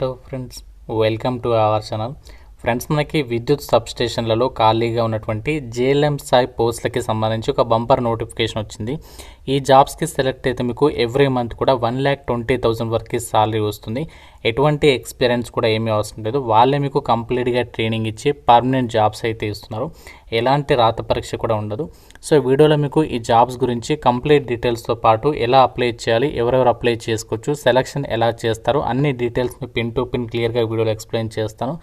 Hello friends, welcome to our channel. Friends, మనకి విద్యుత్ సబ్స్టేషన్లలో ఖాళీగా ఉన్నటువంటి జేఎల్ఎం సాయి పోస్టులకి సంబంధించి ఒక బంపర్ నోటిఫికేషన్ వచ్చింది. ఈ జాబ్స్కి సెలెక్ట్ అయితే మీకు ఎవ్రీ మంత్ కూడా 1,20,000 వరకు సాలరీ వస్తుంది. ఎటువంటి ఎక్స్పీరియన్స్ కూడా ఏమీ అవసరం లేదు. వాళ్ళే మీకు కంప్లీట్గా ట్రైనింగ్ ఇచ్చి పర్మనెంట్ జాబ్స్ అయితే ఇస్తున్నారు. ఎలాంటి రాత పరీక్ష కూడా ఉండదు. సో వీడియోలో మీకు ఈ జాబ్స్ గురించి కంప్లీట్ డీటెయిల్స్తో పాటు ఎలా అప్లై చేయాలి, ఎవరెవరు అప్లై చేసుకోవచ్చు, సెలక్షన్ ఎలా చేస్తారు, అన్ని details me pin to pin క్లియర్గా వీడియోలో ఎక్స్ప్లెయిన్ చేస్తాను.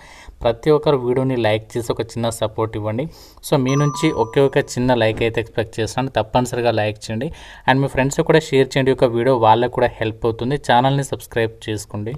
ప్రతి ఒక్కరు వీడియోని లైక్ చేసి ఒక చిన్న సపోర్ట్ ఇవ్వండి. సో మీ నుంచి ఒకే ఒక చిన్న లైక్ అయితే ఎక్స్పెక్ట్ చేస్తాను. తప్పనిసరిగా లైక్ చేయండి అండ్ మీ ఫ్రెండ్స్ కూడా షేర్ చేయండి. ఒక వీడియో వాళ్ళకు కూడా హెల్ప్ అవుతుంది. ఛానల్ని సబ్స్క్రైబ్ చేసుకోండి.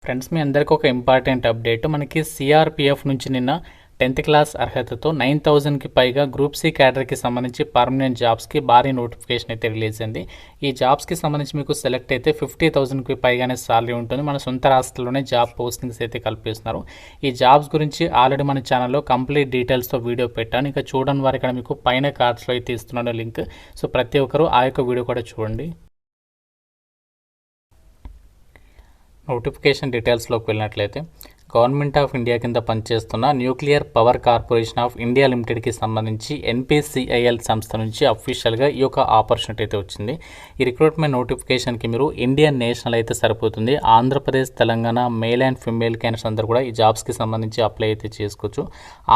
ఫ్రెండ్స్, మీ అందరికీ ఒక ఇంపార్టెంట్ అప్డేట్. మనకి సిఆర్పిఎఫ్ నుంచి నిన్న 10th క్లాస్ అర్హతతో 9,000కి పైగా గ్రూప్ సి క్యాడర్కి సంబంధించి పర్మనెంట్ జాబ్స్కి భారీ నోటిఫికేషన్ అయితే రిలీజ్ అయింది. ఈ జాబ్స్కి సంబంధించి మీకు సెలెక్ట్ అయితే 50,000కి పైగానే సాలరీ ఉంటుంది. మన సొంత రాష్ట్రంలోనే జాబ్ పోస్టింగ్స్ అయితే కల్పిస్తున్నారు. ఈ జాబ్స్ గురించి ఆల్రెడీ మన ఛానల్లో కంప్లీట్ డీటెయిల్స్తో వీడియో పెట్టాను. ఇక చూడని వారు ఇక్కడ మీకు పైన కార్డ్స్లో అయితే ఇస్తున్నాను లింక్. సో ప్రతి ఒక్కరు ఆ యొక్క వీడియో కూడా చూడండి. నోటిఫికేషన్ డీటెయిల్స్లోకి వెళ్ళినట్లయితే గవర్నమెంట్ ఆఫ్ ఇండియా కింద పనిచేస్తున్న nuclear power corporation of India లిమిటెడ్కి సంబంధించి ఎన్పిసిఐఎల్ సంస్థ నుంచి అఫీషియల్గా ఈ యొక్క ఆపర్చునిటీ అయితే వచ్చింది. ఈ రిక్రూట్మెంట్ నోటిఫికేషన్కి మీరు ఇండియన్ నేషనల్ అయితే సరిపోతుంది. Andhra Pradesh, Telangana male and female candidates అందరూ కూడా ఈ జాబ్స్కి సంబంధించి అప్లై అయితే చేసుకోవచ్చు.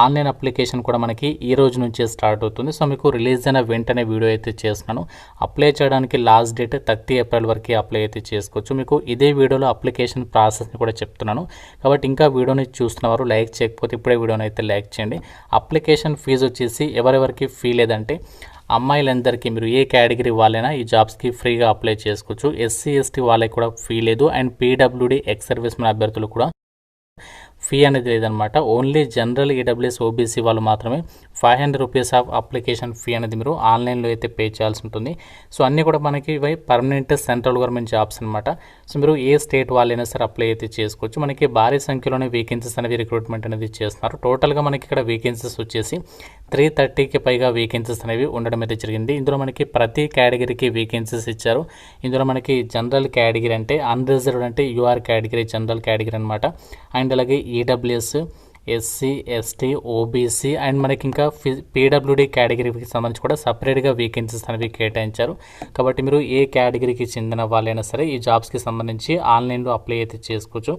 ఆన్లైన్ అప్లికేషన్ కూడా మనకి ఈ రోజు నుంచే స్టార్ట్ అవుతుంది. సో మీకు రిలీజ్ అయిన వెంటనే వీడియో అయితే చేస్తున్నాను. అప్లై చేయడానికి లాస్ట్ డేట్ 30 ఏప్రిల్ వరకు అప్లై అయితే చేసుకోవచ్చు. మీకు ఇదే వీడియోలో అప్లికేషన్ ప్రాసెస్ని కూడా చెప్తున్నాను. కాబట్టి ఇంకా వీడియోని చూస్తున్నవారు లైక్ చేయకపోతే ఇప్పుడే వీడియోని అయితే లైక్ చేయండి. అప్లికేషన్ ఫీజు వచ్చేసి ఎవరెవరికి ఫీ లేదంటే అమ్మాయిలందరికీ మీరు ఏ కేటగిరీ వాళ్ళైనా ఈ జాబ్స్కి ఫ్రీగా అప్లై చేసుకోవచ్చు. ఎస్సీ ఎస్టీ వాళ్ళకి కూడా ఫీ లేదు and PWD ex service men అభ్యర్థులు కూడా ఫీ అనేది లేదనమాట. ఓన్లీ జనరల్ ఈడబ్ల్యూఎస్ ఓబీసీ వాళ్ళు మాత్రమే 500 రూపీస్ ఆఫ్ అప్లికేషన్ ఫీ అనేది మీరు ఆన్లైన్లో అయితే పే చేయాల్సి ఉంటుంది. సో అన్నీ కూడా మనకి ఇవి పర్మనెంట్ సెంట్రల్ గవర్నమెంట్ జాబ్స్ అనమాట. సో మీరు ఏ స్టేట్ వాళ్ళైనా సరే అప్లై అయితే చేసుకోవచ్చు. మనకి భారీ సంఖ్యలోనే వేకెన్సీస్ అనేవి రిక్రూట్మెంట్ అనేది చేస్తున్నారు. టోటల్గా మనకి ఇక్కడ వేకెన్సీస్ వచ్చేసి 330కి పైగా వేకెన్సీస్ అనేవి ఉండడం అయితే జరిగింది. ఇందులో మనకి ప్రతి కేటగిరీకి వేకెన్సీస్ ఇచ్చారు. ఇందులో మనకి జనరల్ కేటగిరీ అంటే అన్రిజర్వ్డ్ అంటే యూఆర్ కేటగిరీ జనరల్ కేటగిరీ అనమాట. అండ్ అలాగే EWS, SC, ST, OBC and మనకి ఇంకా పీడబ్ల్యూడీ కేటగిరీకి సంబంధించి కూడా సపరేట్గా వేకెన్సీస్ అనేవి కేటాయించారు. కాబట్టి మీరు ఏ కేటగిరీకి చెందిన వాళ్ళైనా సరే ఈ జాబ్స్కి సంబంధించి ఆన్లైన్లో అప్లై అయితే చేసుకోవచ్చు.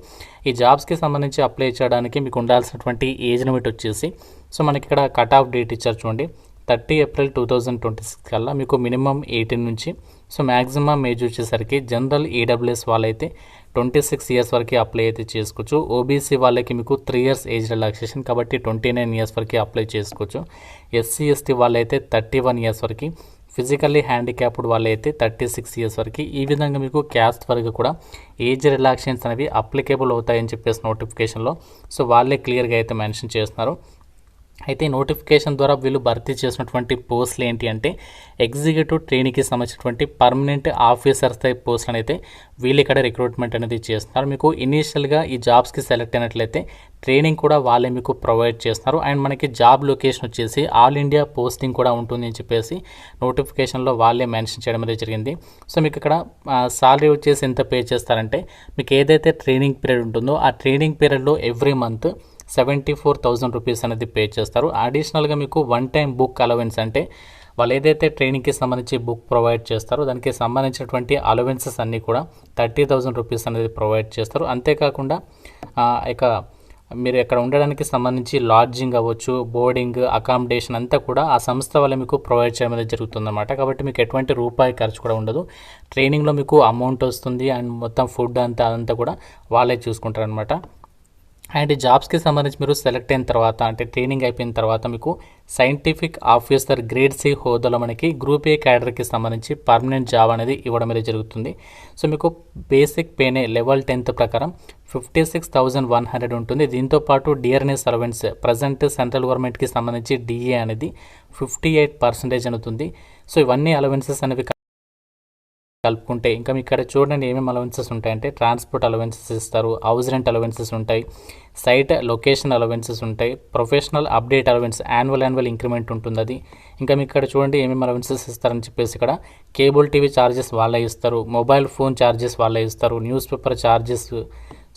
ఈ జాబ్స్కి సంబంధించి అప్లై చేయడానికి మీకు ఉండాల్సినటువంటి ఏజ్ లిమిట్ వచ్చేసి సో మనకి ఇక్కడ కట్ ఆఫ్ డేట్ ఇచ్చారు చూడండి. 30 ఏప్రిల్ 2026 కల్లా మీకు మినిమం 18 నుంచి సో మ్యాక్సిమం ఏజ్ వచ్చేసరికి జనరల్ ఈడబ్ల్యూఎస్ వాళ్ళైతే 26 ఇయర్స్ వరకు అప్లై అయితే చేసుకోవచ్చు. ఓబీసీ వాళ్ళకి మీకు 3 ఇయర్స్ ఏజ్ రిలాక్సేషన్ కాబట్టి 29 ఇయర్స్ వరకు అప్లై చేసుకోవచ్చు. ఎస్సీ ఎస్టీ వాళ్ళైతే 31 ఇయర్స్ వరకు, ఫిజికల్లీ హ్యాండిక్యాప్డ్ వాళ్ళైతే 36 ఇయర్స్ వరకు. ఈ విధంగా మీకు క్యాస్ట్ వరకు కూడా ఏజ్ రిలాక్సేషన్స్ అనేవి అప్లికేబుల్ అవుతాయని చెప్పేసి నోటిఫికేషన్లో సో వాళ్ళే క్లియర్గా అయితే మెన్షన్ చేస్తున్నారు. అయితే ఈ నోటిఫికేషన్ ద్వారా వీళ్ళు భర్తీ చేసినటువంటి పోస్టులు ఏంటి అంటే ఎగ్జిక్యూటివ్ ట్రైనీకి సంబంధించినటువంటి పర్మనెంట్ ఆఫీసర్ స్థాయి పోస్టులను అయితే వీళ్ళు ఇక్కడ రిక్రూట్మెంట్ అనేది చేస్తున్నారు. మీకు ఇనీషియల్గా ఈ జాబ్స్కి సెలెక్ట్ అయినట్లయితే ట్రైనింగ్ కూడా వాళ్ళే మీకు ప్రొవైడ్ చేస్తున్నారు. అండ్ మనకి జాబ్ లొకేషన్ వచ్చేసి ఆల్ ఇండియా పోస్టింగ్ కూడా ఉంటుంది అని చెప్పేసి నోటిఫికేషన్లో వాళ్ళే మెన్షన్ చేయడం అనేది జరిగింది. సో మీకు ఇక్కడ సాలరీ వచ్చేసి ఎంత పే చేస్తారంటే మీకు ఏదైతే ట్రైనింగ్ పీరియడ్ ఉంటుందో ఆ ట్రైనింగ్ పీరియడ్లో ఎవ్రీ మంత్ 74,000 రూపీస్ అనేది పే చేస్తారు. అడిషనల్గా మీకు వన్ టైం బుక్ అలవెన్స్ అంటే వాళ్ళు ఏదైతే ట్రైనింగ్కి సంబంధించి బుక్ ప్రొవైడ్ చేస్తారో దానికి సంబంధించినటువంటి అలవెన్సెస్ అన్నీ కూడా 30,000 రూపీస్ అనేది ప్రొవైడ్ చేస్తారు. అంతేకాకుండా ఇక మీరు ఇక్కడ ఉండడానికి సంబంధించి లాడ్జింగ్ అవ్వచ్చు, బోర్డింగ్, అకామిడేషన్ అంతా కూడా ఆ సంస్థ వల్ల మీకు ప్రొవైడ్ చేయడం అనేది జరుగుతుందన్నమాట. కాబట్టి మీకు ఎటువంటి రూపాయి ఖర్చు కూడా ఉండదు. ట్రైనింగ్లో మీకు అమౌంట్ వస్తుంది అండ్ మొత్తం ఫుడ్ అదంతా కూడా వాళ్ళే చూసుకుంటారనమాట. అండ్ జాబ్స్కి సంబంధించి మీరు సెలెక్ట్ అయిన తర్వాత అంటే ట్రైనింగ్ అయిపోయిన తర్వాత మీకు సైంటిఫిక్ ఆఫీసర్ గ్రేడ్ సి హోదాలో మనకి గ్రూప్ ఏ క్యాడర్కి సంబంధించి పర్మనెంట్ జాబ్ అనేది ఇవ్వడం అనేది జరుగుతుంది. సో మీకు బేసిక్ పేనే లెవెల్ 10th ప్రకారం 56,100 ఉంటుంది. దీంతోపాటు డిఆర్ఎన్ఎస్ అలవెన్స్ ప్రజెంట్ సెంట్రల్ గవర్నమెంట్కి సంబంధించి డిఏ అనేది 58% అవుతుంది. సో ఇవన్నీ అలవెన్సెస్ అనేవి కలుపుకుంటే ఇంకా మీకు ఇక్కడ చూడండి ఏమేమి అలవెన్సెస్ ఉంటాయంటే ట్రాన్స్పోర్ట్ అలవెన్సెస్ ఇస్తారు, హౌస్ రెంట్ అలవెన్సెస్ ఉంటాయి, సైట్ లొకేషన్ అలవెన్సెస్ ఉంటాయి, professional update allowance annual increment ఉంటుంది. అది ఇంకా మీకు ఇక్కడ చూడండి ఏమేమి అలవెన్సెస్ ఇస్తారని చెప్పేసి ఇక్కడ కేబుల్ టీవీ ఛార్జెస్ వాళ్ళే ఇస్తారు, మొబైల్ ఫోన్ ఛార్జెస్ వాళ్ళే ఇస్తారు, న్యూస్ పేపర్ ఛార్జెస్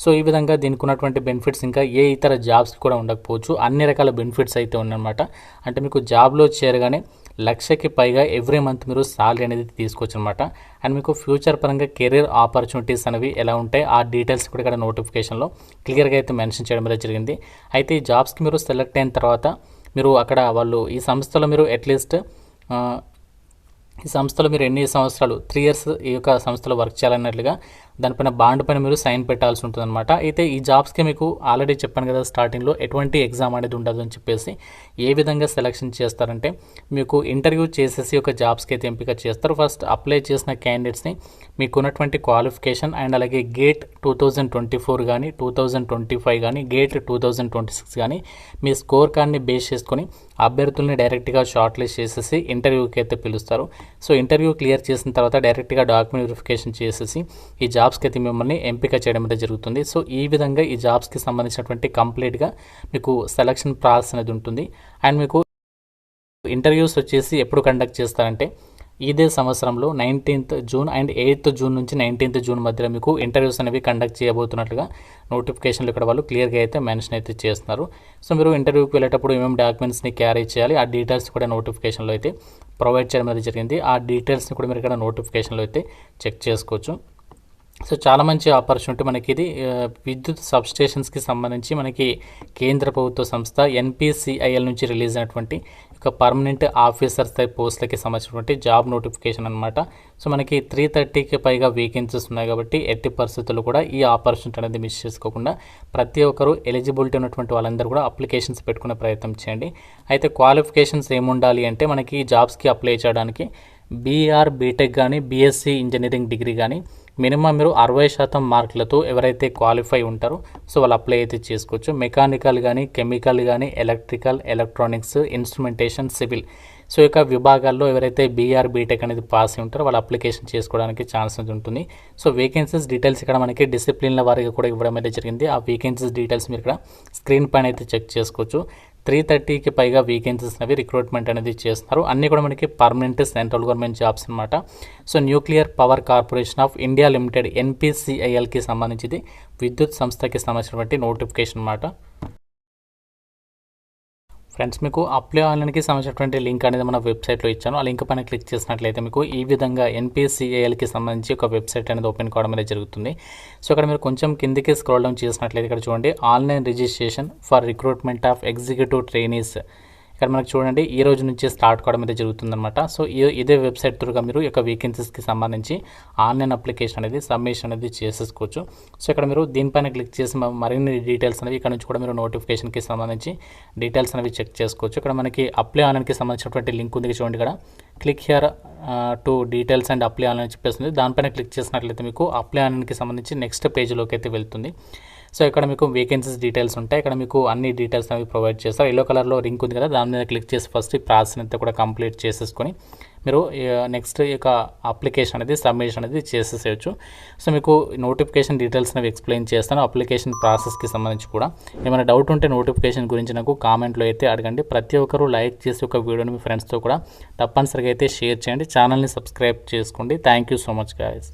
సో ఈ విధంగా దీనికి ఉన్నటువంటి బెనిఫిట్స్ ఇంకా ఏ ఇతర జాబ్స్ కూడా ఉండకపోవచ్చు, అన్ని రకాల బెనిఫిట్స్ అయితే ఉన్నాయన్నమాట. అంటే మీకు జాబ్లో చేరగానే 1,00,000కి పైగా ఎవ్రీ మంత్ మీరు సాలరీ అనేది తీసుకోవచ్చు అనమాట. అండ్ మీకు ఫ్యూచర్ పరంగా కెరీర్ ఆపర్చునిటీస్ అనేవి ఎలా ఉంటాయి ఆ డీటెయిల్స్ కూడా ఇక్కడ నోటిఫికేషన్లో క్లియర్గా అయితే మెన్షన్ చేయడం అనేది జరిగింది. అయితే ఈ జాబ్స్కి మీరు సెలెక్ట్ అయిన తర్వాత మీరు అక్కడ వాళ్ళు ఈ సంస్థలో మీరు అట్లీస్ట్ ఈ సంస్థలో మీరు ఎన్ని సంవత్సరాలు 3 ఇయర్స్ ఈ యొక్క సంస్థలో వర్క్ చేయాలన్నట్లుగా దానిపైన బాండ్ పైన మీరు సైన్ పెట్టాల్సి ఉంటుందన్నమాట. అయితే ఈ జాబ్స్కి మీకు ఆల్రెడీ చెప్పాను కదా స్టార్టింగ్లో ఎటువంటి ఎగ్జామ్ అనేది ఉండదు అని చెప్పేసి. ఏ విధంగా సెలెక్షన్ చేస్తారంటే మీకు ఇంటర్వ్యూ చేసేసి ఒక జాబ్స్కి అయితే ఎంపిక చేస్తారు. ఫస్ట్ అప్లై చేసిన క్యాండిడేట్స్ని మీకు ఉన్నటువంటి క్వాలిఫికేషన్ అండ్ అలాగే గేట్ 2024 కానీ 2025 కానీ గేట్ 2026 కానీ మీ స్కోర్ కార్డ్ని బేస్ చేసుకొని అభ్యర్థుల్ని డైరెక్ట్గా షార్ట్ లిస్ట్ చేసేసి ఇంటర్వ్యూకి అయితే పిలుస్తారు. సో ఇంటర్వ్యూ క్లియర్ చేసిన తర్వాత డైరెక్ట్గా డాక్యుమెంట్ వెరిఫికేషన్ చేసేసి ఈ జాబ్స్కి అయితే మిమ్మల్ని ఎంపిక చేయడం అయితే జరుగుతుంది. సో ఈ విధంగా ఈ జాబ్స్కి సంబంధించినటువంటి కంప్లీట్గా మీకు సెలక్షన్ ప్రాసెస్ అనేది ఉంటుంది. అండ్ మీకు ఇంటర్వ్యూస్ వచ్చేసి ఎప్పుడు కండక్ట్ చేస్తారంటే ఇదే సంవత్సరంలో 19th June and 8th June నుంచి 19th జూన్ మధ్యలో మీకు ఇంటర్వ్యూస్ అనేవి కండక్ట్ చేయబోతున్నట్లుగా నోటిఫికేషన్లు ఇక్కడ వాళ్ళు క్లియర్గా అయితే మెన్షన్ అయితే చేస్తున్నారు. సో మీరు ఇంటర్వ్యూకి వెళ్ళేటప్పుడు ఏమేమి డాక్యుమెంట్స్ని క్యారీ చేయాలి ఆ డీటెయిల్స్ కూడా నోటిఫికేషన్లో అయితే ప్రొవైడ్ చేయడం అనేది జరిగింది. ఆ డీటెయిల్స్ని కూడా మీరు ఇక్కడ నోటిఫికేషన్లో అయితే చెక్ చేసుకోవచ్చు. సో చాలా మంచి ఆపర్చునిటీ మనకి ఇది. విద్యుత్ సబ్స్టేషన్స్కి సంబంధించి మనకి కేంద్ర ప్రభుత్వ సంస్థ NPCIL నుంచి రిలీజ్ అయినటువంటి ఒక పర్మనెంట్ ఆఫీసర్స్ టైప్ పోస్టులకి సంబంధించినటువంటి జాబ్ నోటిఫికేషన్ అనమాట. సో మనకి 330కి పైగా వేకెన్సీస్ ఉన్నాయి కాబట్టి ఎట్టి పరిస్థితుల్లో కూడా ఈ ఆపర్చునిటీ అనేది మిస్ చేసుకోకుండా ప్రతి ఒక్కరు ఎలిజిబిలిటీ ఉన్నటువంటి వాళ్ళందరూ కూడా అప్లికేషన్స్ పెట్టుకునే ప్రయత్నం చేయండి. అయితే క్వాలిఫికేషన్స్ ఏముండాలి అంటే మనకి జాబ్స్కి అప్లై చేయడానికి BR బీటెక్ కానీ BSc ఇంజనీరింగ్ డిగ్రీ కానీ మినిమం మీరు 60% మార్కులతో ఎవరైతే క్వాలిఫై ఉంటారో సో వాళ్ళు అప్లై అయితే చేసుకోవచ్చు. మెకానికల్ కానీ కెమికల్ కానీ electrical electronics instrumentation civil so ఈ యొక్క విభాగాల్లో ఎవరైతే BR బీటెక్ అనేది పాస్ అయి ఉంటారో వాళ్ళు అప్లికేషన్ చేసుకోవడానికి ఛాన్స్ ఉంటుంది. సో వేకెన్సీస్ డీటెయిల్స్ ఇక్కడ మనకి డిసిప్లిన్ల వారిగా కూడా ఇవ్వడం అయితే జరిగింది. ఆ వేకెన్సీస్ డీటెయిల్స్ మీరు ఇక్కడ స్క్రీన్ పైన అయితే చెక్ చేసుకోవచ్చు. 330కి పైగా వేకెన్సీస్ అనేవి రిక్రూట్మెంట్ అనేది చేస్తున్నారు. అన్నీ కూడా మనకి పర్మనెంట్ సెంట్రల్ గవర్నమెంట్ జాబ్స్ అనమాట. So nuclear power corporation of India limited NPCILకి సంబంధించింది విద్యుత్ సంస్థకి సంబంధించినటువంటి నోటిఫికేషన్ అనమాట. ఫ్రెండ్స్ మీకు అప్లై ఆన్లైన్కి సంబంధించినటువంటి లింక్ అనేది మన వెబ్సైట్లో ఇచ్చాను. ఆ లింక్ పైన క్లిక్ చేసినట్లయితే మీకు ఈ విధంగా NPCILకి సంబంధించి ఒక వెబ్సైట్ అనేది ఓపెన్ కావడం అనేది జరుగుతుంది. సో ఇక్కడ మీరు కొంచెం కిందికి స్క్రోల్ డౌన్ చేసినట్లయితే ఇక్కడ చూడండి online registration for recruitment of executive trainees ఇక్కడ మనకు చూడండి ఈ రోజు నుంచి స్టార్ట్ కావడం అయితే జరుగుతుందన్నమాట. సో ఇదే వెబ్సైట్ త్రూగా మీరు ఈ యొక్క వేకెన్సీస్కి సంబంధించి ఆన్లైన్ అప్లికేషన్ అనేది సబ్మిషన్ అనేది చేసేసుకోవచ్చు. సో ఇక్కడ మీరు దీనిపైన క్లిక్ చేసి మరిన్ని డీటెయిల్స్ అనేవి ఇక్కడ నుంచి కూడా మీరు నోటిఫికేషన్కి సంబంధించి డీటెయిల్స్ అనేవి చెక్ చేసుకోవచ్చు. ఇక్కడ మనకి అప్లై ఆన్లైన్కి సంబంధించినటువంటి లింక్ ఉంది చూడండి. ఇక్కడ click here to details and apply online చెప్పేస్తుంది. దానిపైన క్లిక్ చేసినట్లయితే మీకు అప్లై ఆన్లైన్కి సంబంధించి నెక్స్ట్ పేజ్లోకి అయితే వెళ్తుంది. సో ఇక్కడ మీకు వేకెన్సీస్ డీటెయిల్స్ ఉంటాయి. ఇక్కడ మీకు అన్ని డీటెయిల్స్ అనేవి ప్రొవైడ్ చేస్తారు. ఎల్లో కలర్లో లింక్ ఉంది కదా దాని మీద క్లిక్ చేసి ఫస్ట్ ఈ ప్రాసెస్ అంతా కూడా కంప్లీట్ చేసేసుకొని మీరు నెక్స్ట్ ఈ యొక్క అప్లికేషన్ అనేది సబ్మిషన్ అనేది చేసేసేయచ్చు. సో మీకు నోటిఫికేషన్ డీటెయిల్స్ అనేవి ఎక్స్ప్లెయిన్ చేస్తాను. అప్లికేషన్ ప్రాసెస్కి సంబంధించి కూడా ఏమైనా డౌట్ ఉంటే నోటిఫికేషన్ గురించి నాకు కామెంట్లో అయితే అడగండి. ప్రతి ఒక్కరూ లైక్ చేసి ఒక వీడియోని మీ ఫ్రెండ్స్తో కూడా తప్పనిసరిగా అయితే షేర్ చేయండి. ఛానల్ని సబ్స్క్రైబ్ చేసుకోండి. Thank you so much guys.